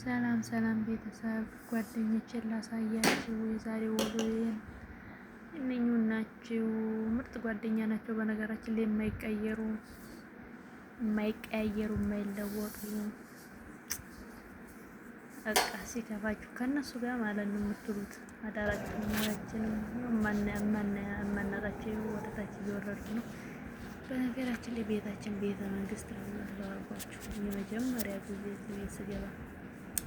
ሰላም ሰላም ቤተሰብ ጓደኞቼን ላሳያችሁ የዛሬ ውሎዬን እነኚህ ናቸው። ምርጥ ጓደኛ ናቸው። በነገራችን ላይ የማይቀያየሩ የማይለወጡ በቃ ሲከፋችሁ ከእነሱ ጋር ማለት ነው የምትሉት። አዳራችንም የማናቃቸው ወደታች እየወረዱ ነው። በነገራችን ላይ ቤታችን ቤተ መንግስት ነው ያልኳችሁ። የመጀመሪያ ጊዜ ቤት ስገባ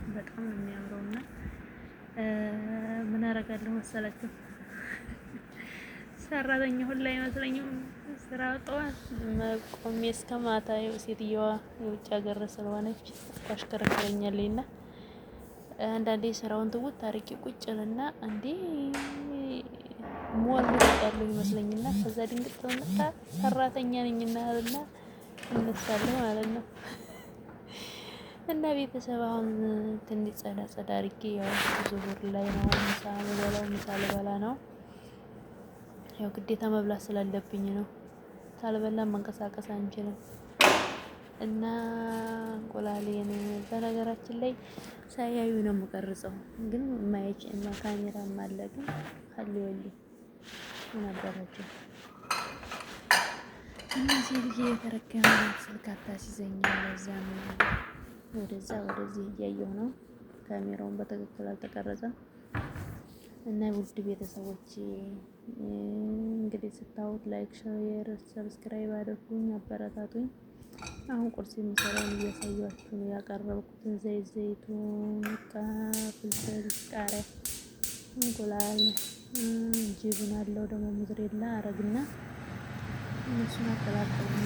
በጣም ነው የሚያምረው እና ምን አደርጋለሁ መሰላችሁ? ሰራተኛ ሁላ አይመስለኝም። ስራ ጠዋት ቆሜ እስከ ማታ ሴትየዋ የውጭ ሀገር ስለሆነች ታሽከረክረኛለች እና አንዳንዴ ስራውን ትውት አድርጌ ቁጭ እልና እንዴ ሞል ያለው ይመስለኝና ከዛ ድንግጥ ተመጣ ሰራተኛ ነኝና አልና እነሳለሁ ማለት ነው። እና ቤተሰብ አሁን ትንሽ ጸዳ አድርጌ ያው ዙሁር ላይ ነው ምሳ ልበላ ነው። ያው ግዴታ መብላት ስላለብኝ ነው። ካልበላን መንቀሳቀስ አንችልም። እና እንቁላሌን በነገራችን ላይ ሳያዩ ነው የምቀርጸው፣ ግን ካሜራም አለ ግን ኸሊወልኝ ምን አባታቸው እነዚህ ልጅ የተረከመ ስልክ አታስይዘኛል። ለዛ ነው ወደዛ ወደዚህ እያየሁ ነው። ካሜራውን በትክክል አልተቀረጸም። እና ውድ ቤተሰቦች እንግዲህ ስታዩት ላይክ፣ ሼር፣ ሰብስክራይብ አድርጉኝ፣ አበረታቱኝ። አሁን ቁርስ የምሰራውን እያሳያችሁ ነው። ያቀረብኩትን ዘይቱን፣ ፍልፍል፣ ቃሪያ፣ እንቁላል፣ ጅብን አለው ደግሞ ሙዝሬላ አረግና እነሱን አቀላቅልና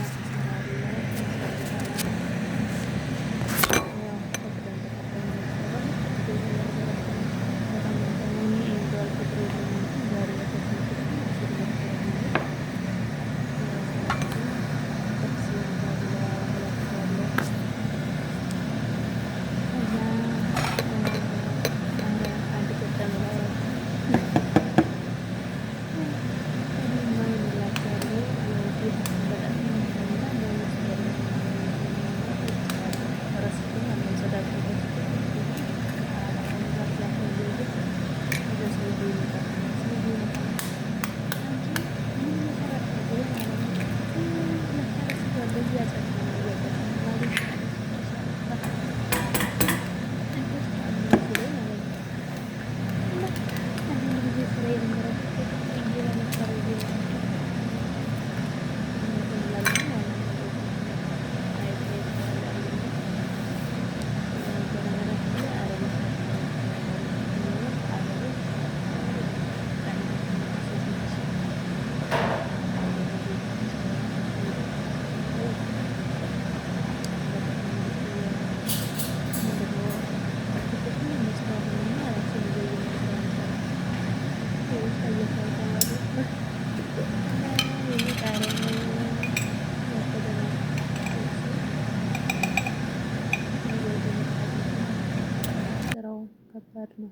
ከባድ ነው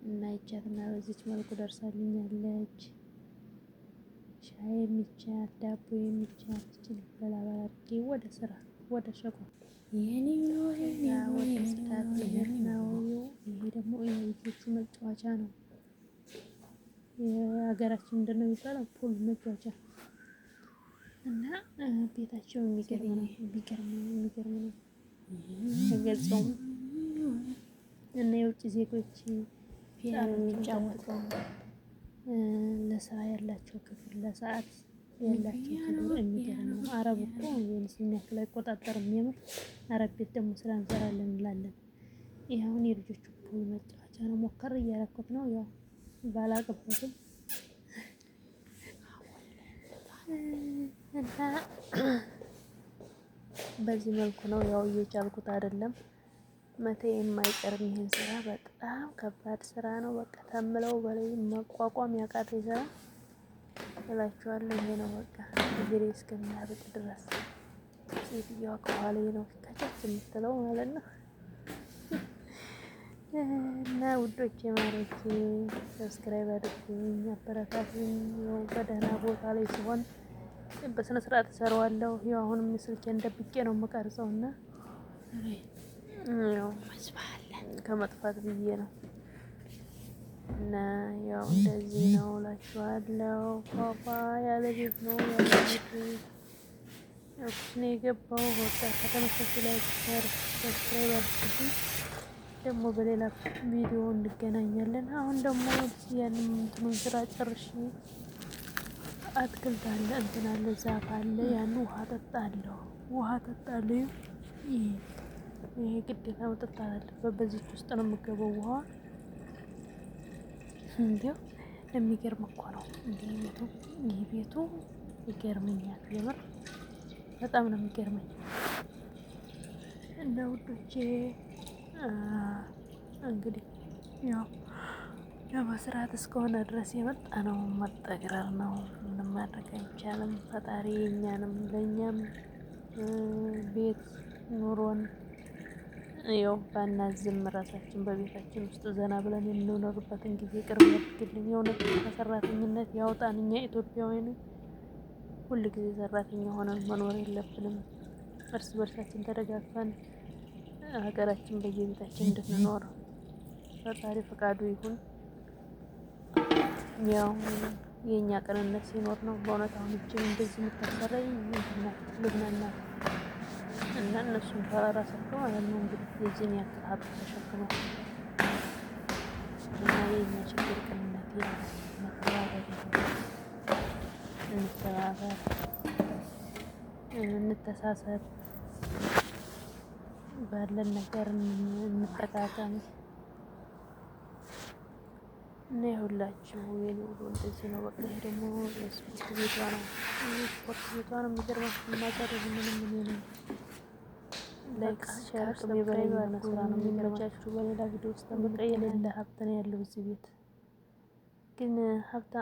እና ይቻትና በዚች መልኩ ደርሳልኛለች። ሻይ የሚቻል ዳቦ የሚቻል እችን በላባላ አድርጌ ወደ ስራ ወደ ሸጓ የኔ ነው ይሄ ደግሞ የልጆቹ መጫወቻ ነው። የሀገራችን ምንድነው የሚባለው? ፑል መጫወቻ እና ቤታቸው የሚገርም ነው። ተገልጸውም እና የውጭ ዜጎች የሚጫወተው ለስራ ያላቸው ክፍል ለሰዓት ያላቸው ክፍል የሚገርም ነው። አረብ እኮ የሙስሊም ያክል አይቆጣጠርም። የምር አረብ ቤት ደግሞ ስራ እንሰራለን እንላለን። ይሄ አሁን የልጆቹ ፑል መጫወቻ ነው። ሞከር እያደረኩት ነው። ያው ባላቅበትም እና በዚህ መልኩ ነው ያው እየቻልኩት አይደለም። መቴ የማይቀርም ይሄን ስራ በጣም ከባድ ስራ ነው። በቃ ተምለው በላይ መቋቋም ያቃተኝ ስራ እላችኋለሁ። ይሄ ነው በቃ እግሬ እስከሚያብጥ ድረስ ሴትዮዋ ከኋላዬ ነው ከቸች የምትለው ማለት ነው። እና ውዶቼ ማሮቼ ሰብስክራይብ አድርጉኝ፣ አበረታቱኝ። ያው በደህና ቦታ ላይ ሲሆን በስነ ስርዓት እሰራዋለሁ። ያው አሁንም ስልኬን ደብቄ ነው የምቀርጸው እና ያው ከመጥፋት ብዬ ነው። እና ያው እንደዚህ ነው እላችኋለሁ። ፏፏ ያለ ቤት ነው ያለሁት። ያው ኩሽና የገባው በቃ ከተመቻችሁ ላይ ሰብስክራይብ አድርጉ። ደግሞ በሌላ ቪዲዮ እንገናኛለን። አሁን ደግሞ ያንን እንትኑን ስራ ጨርሼ አትክልት አለ እንትን አለ ዛፍ አለ ያን ውሃ ጠጣለሁ። ይሄ ግዴታ መጠጣት አለበት። በዚች ውስጥ ነው የምገባው ውሃ። እንዲያው የሚገርም እኮ ነው ይህ ቤቱ ይገርመኛል። የምር በጣም ነው የሚገርመኝ። እና ውዶቼ እንግዲህ ያው ለመስራት እስከሆነ ድረስ የመጣ ነው መጠግረር ነው። ምንም ማድረግ አይቻልም። ፈጣሪ የኛንም ለኛም ቤት ኑሮን ያው ባናዝም ራሳችን በቤታችን ውስጥ ዘና ብለን የምንኖርበትን ጊዜ ቅርብ ያድርግልኝ። የእውነት ከሰራተኝነት ያውጣን። እኛ ኢትዮጵያውያን ሁል ጊዜ ሰራተኛ ሆነን መኖር የለብንም። እርስ በርሳችን ተደጋግፈን ሀገራችን በየቤታችን እንድንኖር ፈጣሪ ፈቃዱ ይሁን። ያው የኛ ቅንነት ሲኖር ነው በእውነት አሁን እጅን እንደዚህ የምታሰራኝ ልብናና እና እነሱም ራሳቸው ማለት ነው እንግዲህ የዚህን ያክል ሀብት ተሸክመው እና የኛ ችግር ቅንነት እንተባበር፣ እንተሳሰብ፣ ባለን ነገር እንጠቃቀም። እና ይኸውላችሁ የኔ ውሎ እንደዚህ ነው። በቃ ይሄ ደግሞ ስፖርት ቤቷ ነው። ስፖርት ቤቷ ነው የሚገርማችሁ። ማጫረግ ምንም ላይክ ሼር አቅሜ በላይ የሆነ ስራ ነው የሚመቻችሁ። በሌላ ቪዲዮ ውስጥ በቃ የሌለ ሀብት ነው ያለው እዚህ ቤት ግን ሀብታ